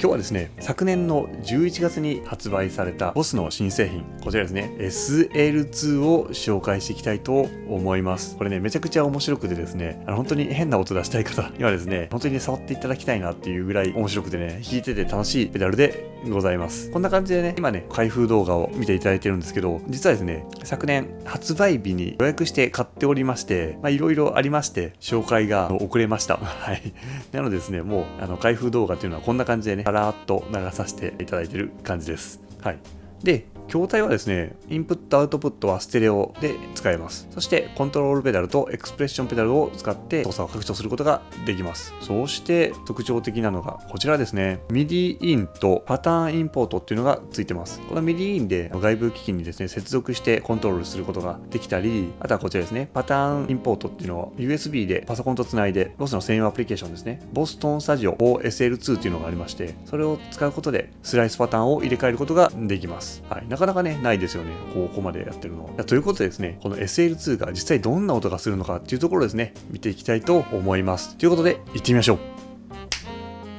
今日はですね、昨年の11月に発売された BOSS の新製品、こちらですね、SL2 を紹介していきたいと思います。これね、めちゃくちゃ面白くてですね、本当に変な音出したい方にはですね、本当にね、触っていただきたいなっていうぐらい面白くてね、弾いてて楽しいペダルでございます。こんな感じでね、今ね、開封動画を見ていただいてるんですけど、実はですね、昨年発売日に予約して買っておりまして、いろいろありまして、紹介が遅れました。はい。なのでですね、もう、開封動画っていうのはこんな感じでね、さらーっと流させていただいてる感じです。はい。で、筐体はですね、インプットアウトプットはステレオで使えます。そしてコントロールペダルとエクスプレッションペダルを使って操作を拡張することができます。そして特徴的なのがこちらですね。MIDI インとパターンインポートっていうのがついてます。この MIDI インで外部機器にですね、接続してコントロールすることができたり、あとはこちらですね、パターンインポートっていうのを USB でパソコンとつないで BOSS の専用アプリケーションですね。BOSS Tone Studio 4SL2 っていうのがありまして、それを使うことでスライスパターンを入れ替えることができます。はい。なかなかね、ないですよね。ここまでやってるのは。ということでですね、この SL2 が実際どんな音がするのかっていうところですね、見ていきたいと思います。ということで、行ってみましょう。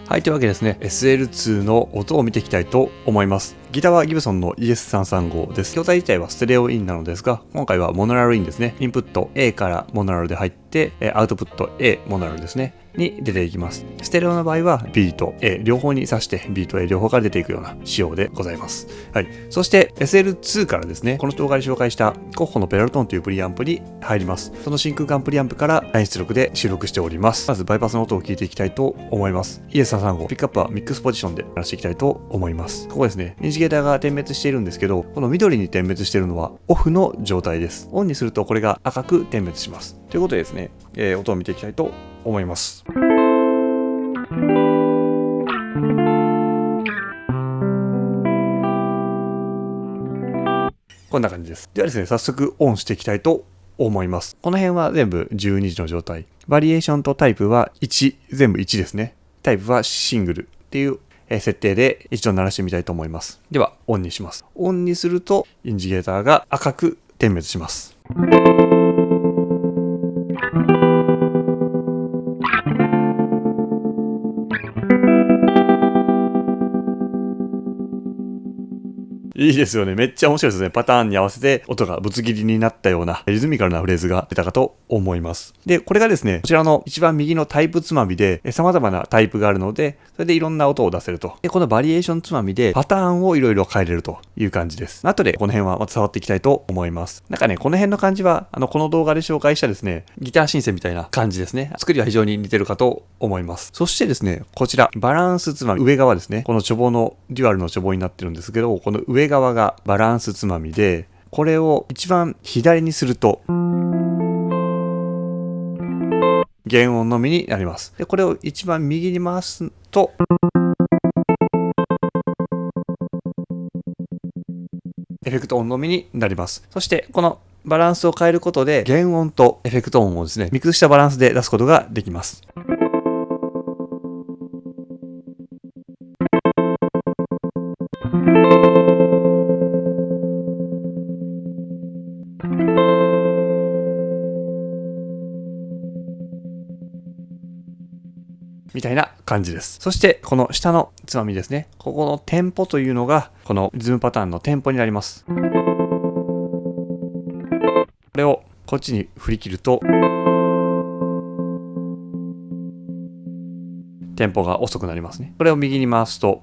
はい、というわけでですね、SL2 の音を見ていきたいと思います。ギターはギブソンの ES335 です。筐体自体はステレオインなのですが、今回はモノラルインですね。インプット A からモノラルで入って、アウトプット A モノラルですね。に出ていきます。ステレオの場合は B と A 両方に挿して B と A 両方から出ていくような仕様でございます。はい。そして SL2 からですね、この動画で紹介したコッホのペダルトーンというプリアンプに入ります。その真空管プリアンプからライン出力で収録しております。まずバイパスの音を聞いていきたいと思います。ES335 ピックアップはミックスポジションで鳴らしていきたいと思います。ここですね、インジゲーターが点滅しているんですけど、この緑に点滅しているのはオフの状態です。オンにするとこれが赤く点滅します。ということでですね、音を見ていきたいと思います。こんな感じです。ではですね、早速オンしていきたいと思います。この辺は全部12時の状態。バリエーションとタイプは1、全部1ですね。タイプはシングルっていう設定で一度鳴らしてみたいと思います。では、オンにします。オンにすると、インジゲーターが赤く点滅します。いいですよね。めっちゃ面白いですね。パターンに合わせて音がぶつ切りになったようなリズミカルなフレーズが出たかと思います。で、これがですね、こちらの一番右のタイプつまみで様々なタイプがあるので、それでいろんな音を出せると。で、このバリエーションつまみでパターンをいろいろ変えれるという感じです。後でこの辺はまた触っていきたいと思います。なんかね、この辺の感じは、この動画で紹介したですね、ギターシンセみたいな感じですね。作りは非常に似てるかと思います。そしてですね、こちら、バランスつまみ、上側ですね。このチョボの、デュアルのチョボになってるんですけど、この上側がバランスつまみで、これを一番左にすると原音のみになります。で、これを一番右に回すとエフェクト音のみになります。そしてこのバランスを変えることで原音とエフェクト音をですね、ミックスしたバランスで出すことができます。みたいな感じです。そしてこの下のつまみですね。ここのテンポというのがこのリズムパターンのテンポになります。これをこっちに振り切るとテンポが遅くなりますね。これを右に回すと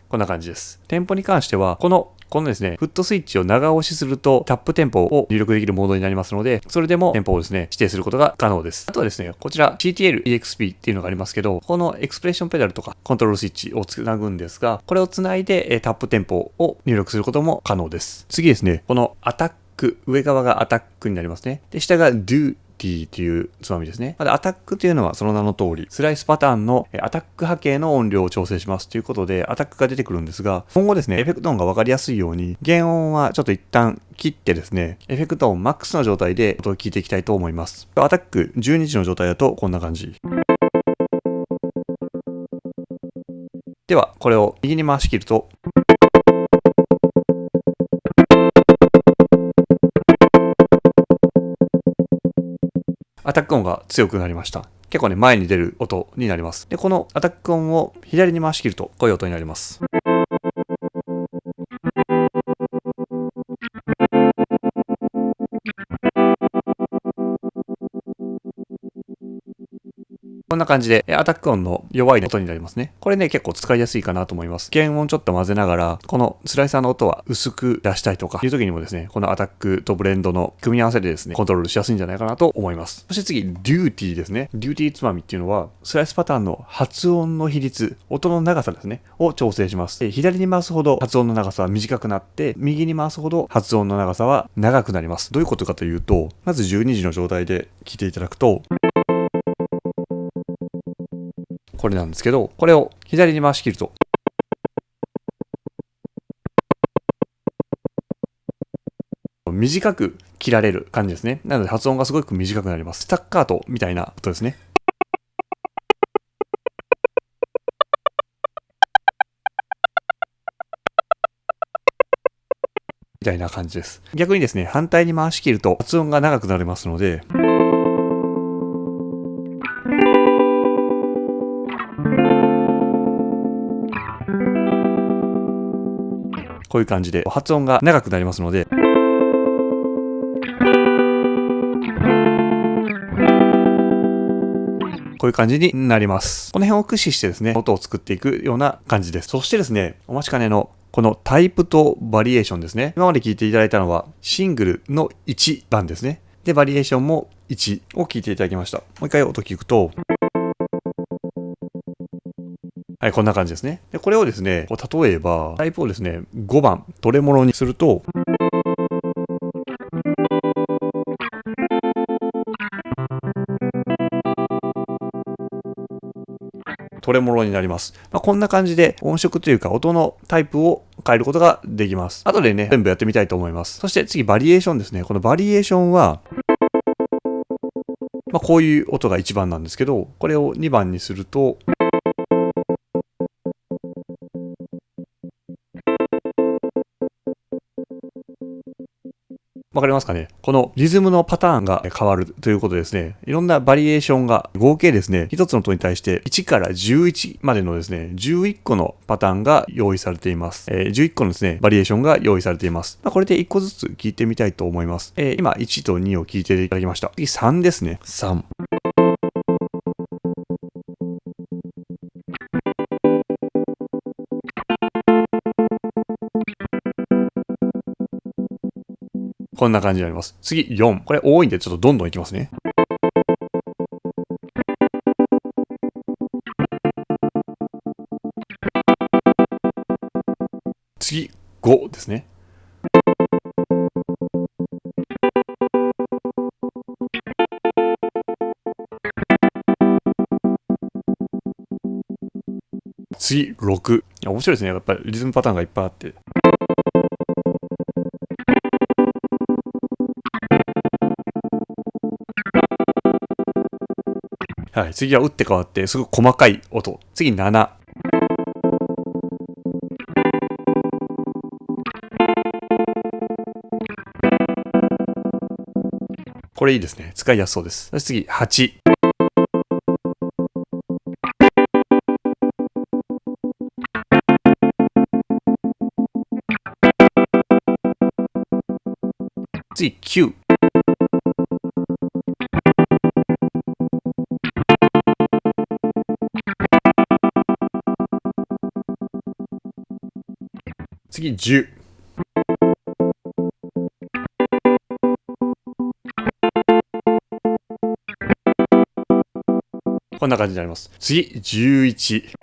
こんな感じです。テンポに関しては、このですね、フットスイッチを長押しするとタップテンポを入力できるモードになりますので、それでもテンポをですね、指定することが可能です。あとはですね、こちら CTL-EXP っていうのがありますけど、このエクスプレッションペダルとかコントロールスイッチをつなぐんですが、これをつないでタップテンポを入力することも可能です。次ですね、このアタック、上側がアタックになりますね。で、下が Do T というつまみですね。まだアタックというのはその名の通り、スライスパターンのアタック波形の音量を調整しますということで、アタックが出てくるんですが、今後ですね、エフェクト音が分かりやすいように、原音はちょっと一旦切ってですね、エフェクト音マックスの状態で音を聞いていきたいと思います。アタック12時の状態だとこんな感じ。では、これを右に回し切ると、アタック音が強くなりました。結構ね、前に出る音になります。で、このアタック音を左に回し切ると、こういう音になります。こんな感じで、アタック音の弱い音になりますね。これね、結構使いやすいかなと思います。原音ちょっと混ぜながら、このスライサーの音は薄く出したいとかいう時にもですね、このアタックとブレンドの組み合わせでですね、コントロールしやすいんじゃないかなと思います。そして次、デューティーですね。デューティーつまみっていうのは、スライスパターンの発音の比率、音の長さですね、を調整します。左に回すほど発音の長さは短くなって、右に回すほど発音の長さは長くなります。どういうことかというと、まず12時の状態で聞いていただくと、これなんですけど、これを左に回し切ると、短く切られる感じですね。なので発音がすごく短くなります。スタッカートみたいな音ですね。みたいな感じです。逆にですね、反対に回し切ると発音が長くなりますので、こういう感じで発音が長くなりますので、こういう感じになります。この辺を駆使してですね、音を作っていくような感じです。そしてですね、お待ちかねのこのタイプとバリエーションですね。今まで聞いていただいたのはシングルの1番ですね。で、バリエーションも1を聞いていただきました。もう一回音聞くと、はい、こんな感じですね。で、これをですね、例えば、タイプをですね、5番、トレモロにすると、トレモロになります。こんな感じで音色というか音のタイプを変えることができます。後でね、全部やってみたいと思います。そして次、バリエーションですね。このバリエーションは、こういう音が1番なんですけど、これを2番にすると、わかりますかね？このリズムのパターンが変わるということですね。いろんなバリエーションが合計ですね、一つの音に対して1から11までのですね、11個のパターンが用意されています。11個のですね、バリエーションが用意されています。これで1個ずつ聞いてみたいと思います。今1と2を聞いていただきました。次3ですね。3。こんな感じになります。次4。これ多いんでちょっとどんどんいきますね。次5ですね。次6。面白いですね。やっぱりリズムパターンがいっぱいあって。はい、次は打って変わってすごく細かい音。次7。これいいですね。使いやすそうです。そして次8。次9。次10。こんな感じになります。次11。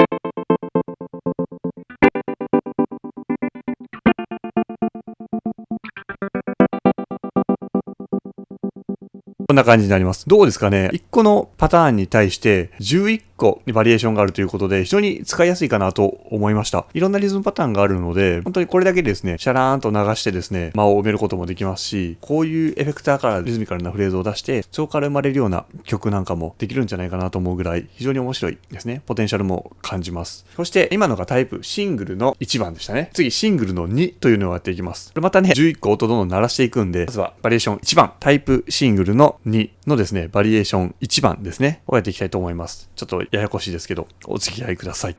こんな感じになります。どうですかね？1個のパターンに対して11個バリエーションがあるということで、非常に使いやすいかなと思いました。いろんなリズムパターンがあるので、本当にこれだけでですね、シャラーンと流してですね、間を埋めることもできますし、こういうエフェクターからリズミカルなフレーズを出して、そこから生まれるような曲なんかもできるんじゃないかなと思うぐらい、非常に面白いですね。ポテンシャルも感じます。そして今のがタイプシングルの1番でしたね。次シングルの2というのをやっていきます。これまたね、11個音どんどん鳴らしていくんで、まずはバリエーション1番、タイプシングルの2のですね、バリエーション1番ですね、をやっていきたいと思います。ちょっとややこしいですけど、お付き合いください。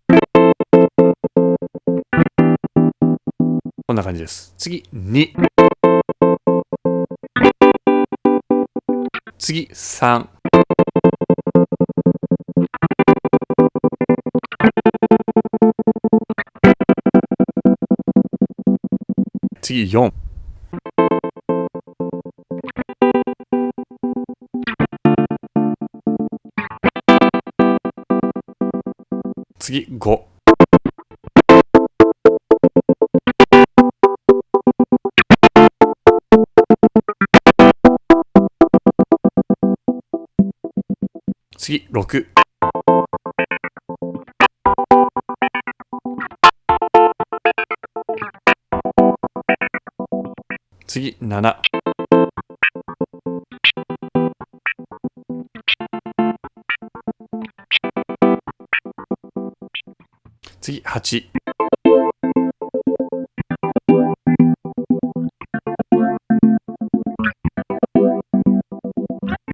こんな感じです。次、2。次、3。次、4。次、5。次、6。次、7。次、8。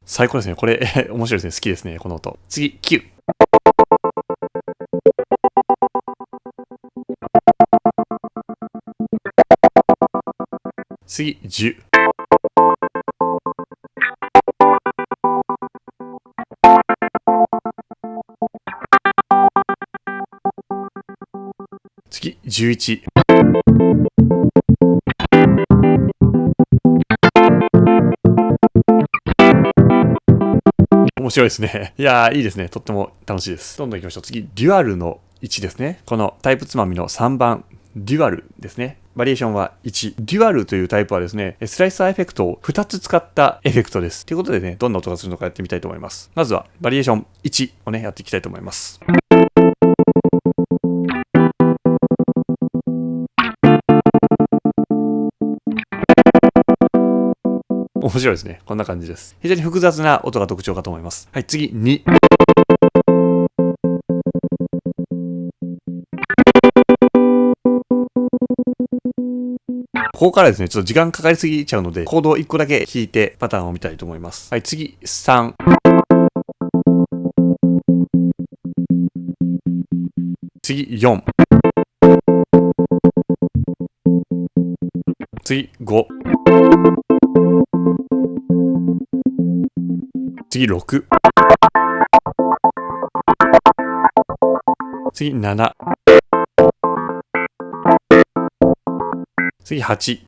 最高ですね。これ、面白いですね。好きですね。この音。次、9。次、10。次、11。面白いですね。いやー、いいですね。とっても楽しいです。どんどん行きましょう。次、デュアルの1ですね。このタイプつまみの3番、デュアルですね。バリエーションは1。デュアルというタイプはですね、スライサーエフェクトを2つ使ったエフェクトです。ということでね、どんな音がするのかやってみたいと思います。まずは、バリエーション1をね、やっていきたいと思います。面白いですね。こんな感じです。非常に複雑な音が特徴かと思います。はい、次、2。ここからですね、ちょっと時間かかりすぎちゃうので、コードを1個だけ弾いてパターンを見たいと思います。はい、次、3。次、4。次、5。次、6。次、7。次、8。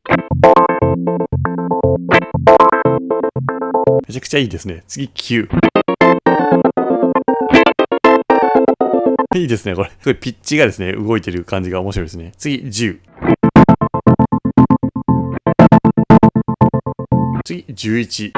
めちゃくちゃいいですね。次、9。いいですね。これ。すごいピッチがですね、動いてる感じが面白いですね。次、10。次、11。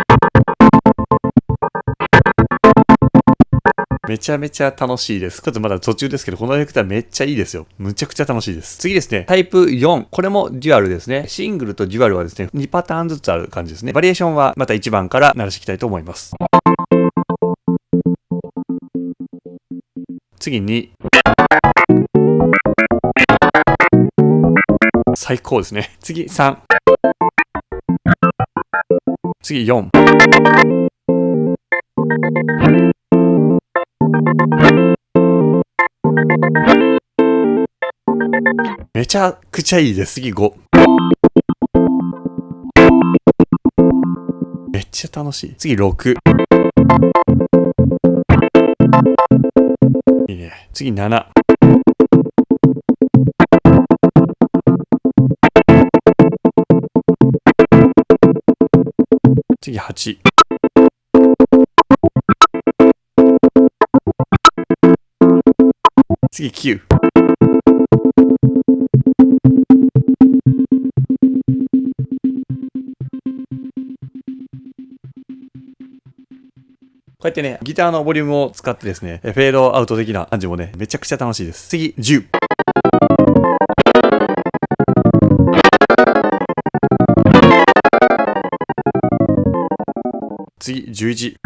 めちゃめちゃ楽しいです。ちょっとまだ途中ですけど、このエフェクターめっちゃいいですよ。むちゃくちゃ楽しいです。次ですね。タイプ4。これもデュアルですね。シングルとデュアルはですね、2パターンずつある感じですね。バリエーションはまた1番から鳴らしていきたいと思います。次2。最高ですね。次3。次4。めちゃくちゃいいです。次5。めっちゃ楽しい。次6。いいね。次7。次8。次9。こうやっってね、ギターのボリュームを使ってですね、フェードアウト的な感じもね、めちゃくちゃ楽しいです。次、10。次、11。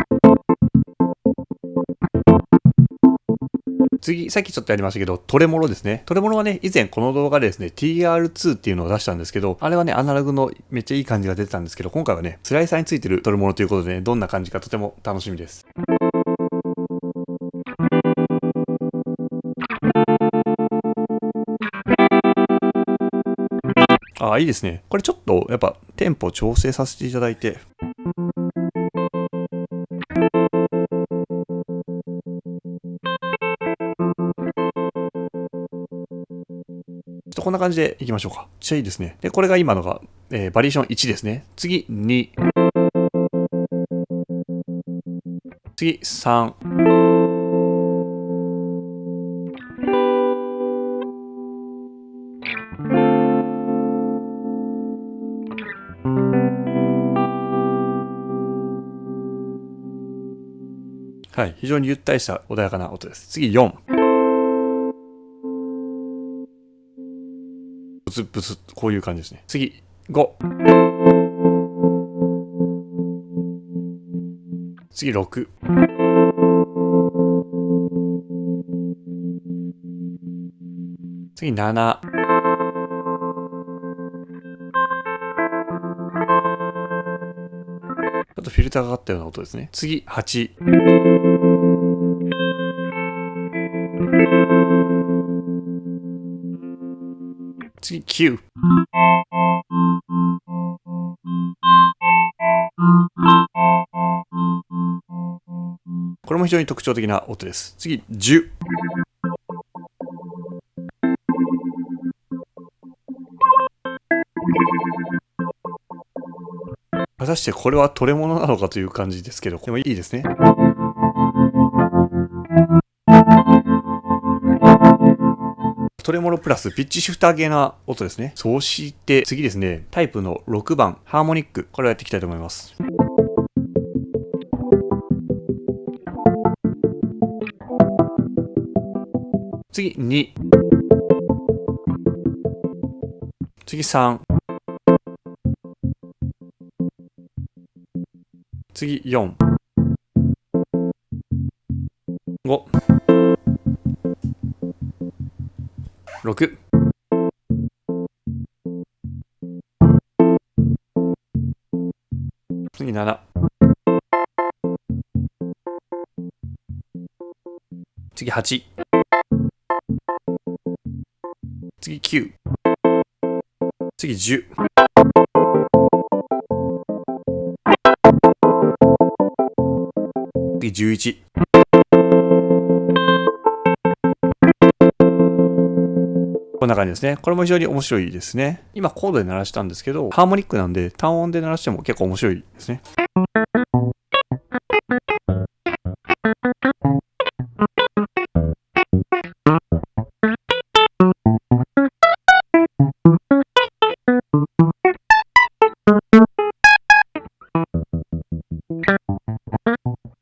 次、さっきちょっとやりましたけど、トレモロですね。トレモロはね、以前この動画でですね、TR2 っていうのを出したんですけど、あれはね、アナログのめっちゃいい感じが出てたんですけど、今回はね、スライサーについてるトレモロということでね、どんな感じかとても楽しみです。ああ、いいですね。これちょっと、やっぱ、テンポ調整させていただいて、ちょっとこんな感じでいきましょうか。めっちゃいいですね。で、これが今のが、バリエーション1ですね。次、2。次、3。はい。非常にゆったりした穏やかな音です。次、4。ブツブツ、こういう感じですね。次、5。次、6。次、7。ちょっとフィルターがかったような音ですね。次、8。次、9。これも非常に特徴的な音です。次、10。果たしてこれはトレモノなのかという感じですけど、これもいいですね。トレモロプラスピッチシフター系な音ですね。そして次ですね、タイプの6番、ハーモニック。これをやっていきたいと思います。次、2。次、3。次、4。5。6。次、7。次、8。次、9。次、10。次、11。こんな感じですね。これも非常に面白いですね。今コードで鳴らしたんですけど、ハーモニックなんで単音で鳴らしても結構面白いですね。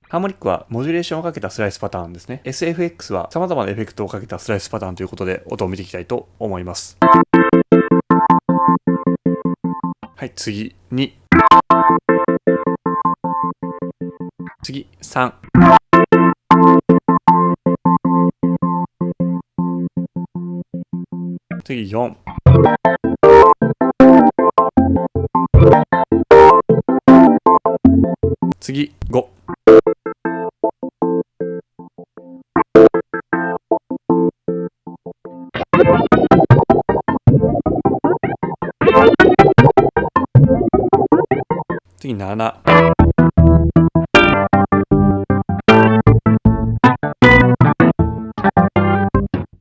ハーモニックはモジュレーションをかけたスライスパターンですね。SFX は様々なエフェクトをかけたスライスパターンということで音を見ていきたいと思います。はい、次2。次3。次4。次5。次7。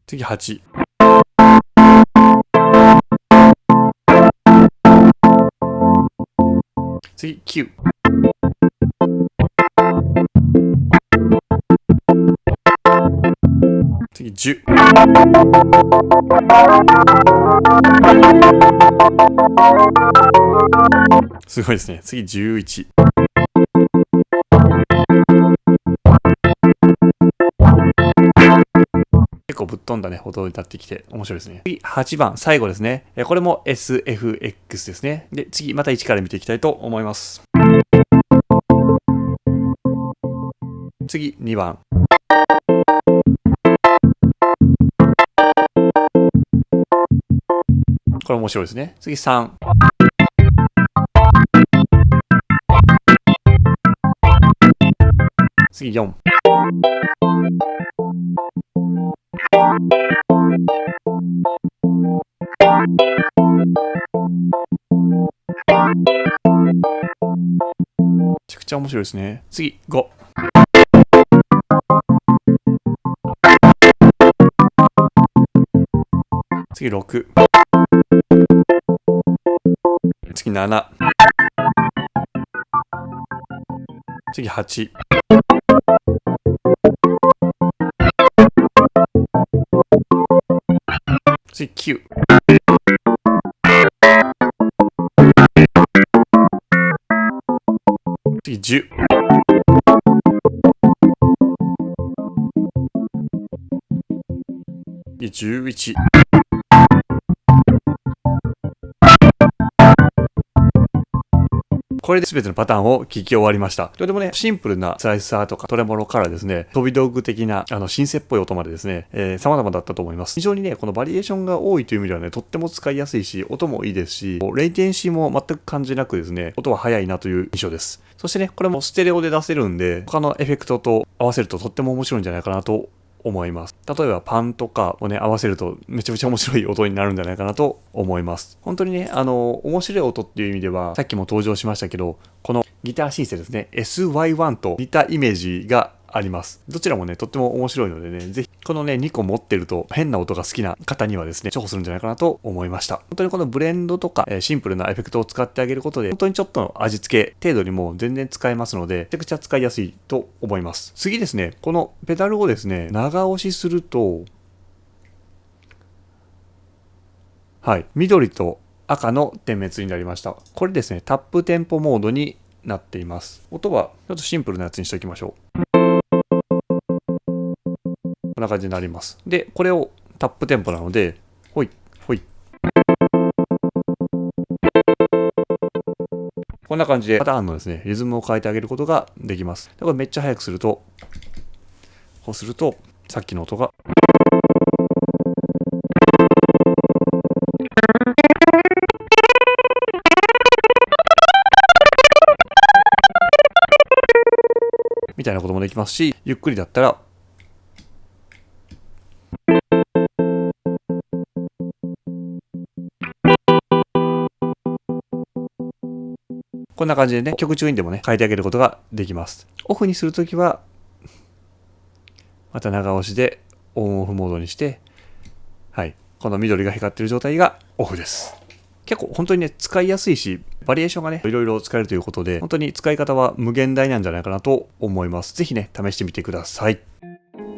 次8。次9。次10。すごいですね。次11。ぶっ飛んだね、音になってきて面白いですね。次、8番、最後ですね。これも SFX ですね。で、次、また1から見ていきたいと思います。次、2番。これ面白いですね。次、3。次、4。めちゃくちゃ面白いですね。次、5。次、6。次、7。次、8。次、9。次、10。次、11。これで全てのパターンを聞き終わりました。とてもね、シンプルなスライサーとかトレモロからですね、飛び道具的なシンセっぽい音までですね、様々だったと思います。非常にね、このバリエーションが多いという意味ではね、とっても使いやすいし、音もいいですし、レイテンシーも全く感じなくですね、音は速いなという印象です。そしてね、これもステレオで出せるんで、他のエフェクトと合わせるととっても面白いんじゃないかなと思います。例えばパンとかをね合わせるとめちゃめちゃ面白い音になるんじゃないかなと思います。本当にね面白い音っていう意味ではさっきも登場しましたけど、このギターシンセですね SY1 と似たイメージがあります。どちらもねとっても面白いのでね、ぜひこのね2個持ってると変な音が好きな方にはですね重宝するんじゃないかなと思いました。本当にこのブレンドとかシンプルなエフェクトを使ってあげることで本当にちょっとの味付け程度にも全然使えますのでめちゃくちゃ使いやすいと思います。次ですね、このペダルをですね長押しするとはい緑と赤の点滅になりました。これですねタップテンポモードになっています。音はちょっとシンプルなやつにしておきましょう。こんな感じになります。で、これをタップテンポなので、ほい、ほい。こんな感じでパターンのですね、リズムを変えてあげることができます。でこれめっちゃ速くすると、こうすると、さっきの音が、みたいなこともできますし、ゆっくりだったら、こんな感じでね、曲中にでもね、変えてあげることができます。オフにするときは、また長押しでオンオフモードにして、はい、この緑が光っている状態がオフです。結構本当にね、使いやすいし、バリエーションがね、いろいろ使えるということで、本当に使い方は無限大なんじゃないかなと思います。ぜひね、試してみてください。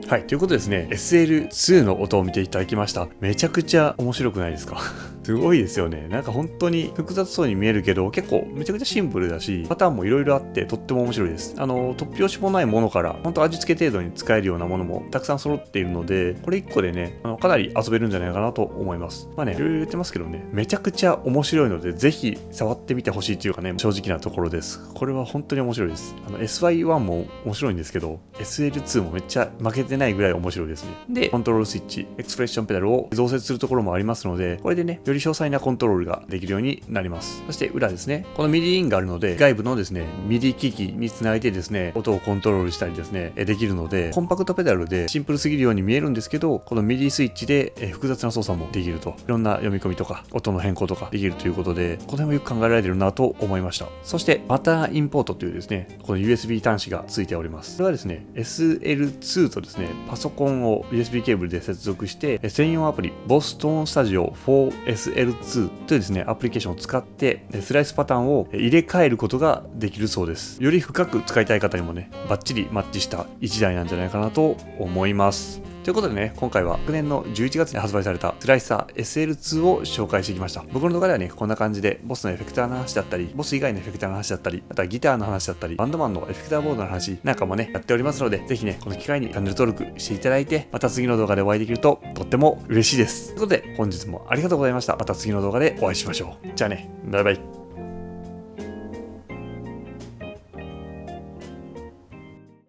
はい、ということでですね、SL2 の音を見ていただきました。めちゃくちゃ面白くないですかすごいですよね。なんか本当に複雑そうに見えるけど、結構めちゃくちゃシンプルだし、パターンもいろいろあってとっても面白いです。突拍子もないものから、本当味付け程度に使えるようなものもたくさん揃っているので、これ1個でね、かなり遊べるんじゃないかなと思います。まあね、いろいろ言ってますけどね、めちゃくちゃ面白いので、ぜひ触ってみてほしいというかね、正直なところです。これは本当に面白いです。SY1 も面白いんですけど、SL2 もめっちゃ負けてないぐらい面白いですね。で、コントロールスイッチ、エクスプレッションペダルを増設するところもありますので、これでね、より詳細なコントロールができるようになります。そして裏ですね、この MIDI インがあるので、外部のですね、MIDI 機器につないでですね、音をコントロールしたりですね、できるので、コンパクトペダルでシンプルすぎるように見えるんですけど、この MIDI スイッチで複雑な操作もできると、いろんな読み込みとか、音の変更とかできるということで、この辺もよく考えられてるなと思いました。そして、パターンインポートというですね、この USB 端子がついております。これはですね、SL2 とですね、パソコンを USB ケーブルで接続して、専用アプリ Boston Studio 4SL2 というですね、アプリケーションを使ってスライスパターンを入れ替えることができるそうです。より深く使いたい方にもね、バッチリマッチした1台なんじゃないかなと思います。ということでね、今回は昨年の11月に発売されたスライサー SL2 を紹介してきました。僕の動画ではね、こんな感じでボスのエフェクターの話だったり、ボス以外のエフェクターの話だったり、あとはギターの話だったり、バンドマンのエフェクターボードの話なんかもね、やっておりますので、ぜひね、この機会にチャンネル登録していただいて、また次の動画でお会いできるととっても嬉しいです。ということで、本日もありがとうございました。また次の動画でお会いしましょう。じゃあね、バイバイ。